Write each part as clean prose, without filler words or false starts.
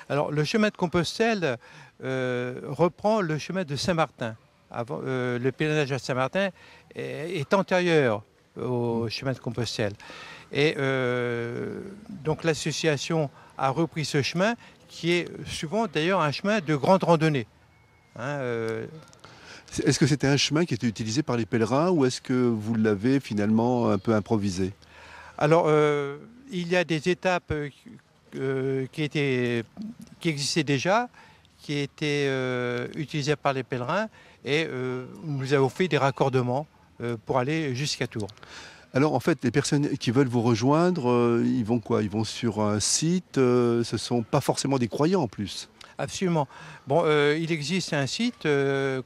Alors, le chemin de Compostelle reprend le chemin de Saint-Martin. Le pèlerinage à Saint-Martin est antérieur Mmh. au chemin de Compostelle. Et donc l'association a repris ce chemin qui est souvent d'ailleurs un chemin de grande randonnée, hein, Est-ce que c'était un chemin qui était utilisé par les pèlerins ou est-ce que vous l'avez finalement un peu improvisé? Alors, il y a des étapes qui existaient déjà, qui étaient utilisées par les pèlerins et nous avons fait des raccordements pour aller jusqu'à Tours. Alors en fait, les personnes qui veulent vous rejoindre, ils vont quoi? Ils vont sur un site, ce sont pas forcément des croyants en plus? Absolument. Bon, il existe un site,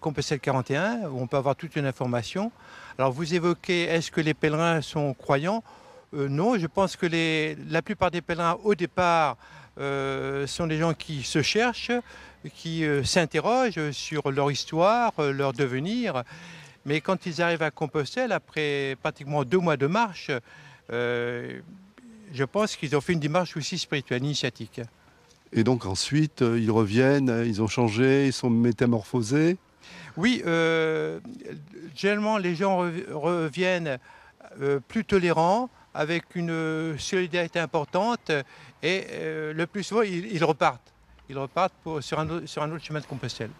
Compostelle 41, où on peut avoir toute une information. Alors vous évoquez, est-ce que les pèlerins sont croyants? Non, je pense que la plupart des pèlerins, au départ, sont des gens qui se cherchent, qui s'interrogent sur leur histoire, leur devenir. Mais quand ils arrivent à Compostelle, après pratiquement 2 mois de marche, euh, je pense qu'ils ont fait une démarche aussi spirituelle, initiatique. Et donc ensuite, ils reviennent, ils ont changé, ils sont métamorphosés? Oui, généralement, les gens reviennent plus tolérants, avec une solidarité importante et le plus souvent, ils repartent. Ils repartent sur un autre chemin de Compostelle.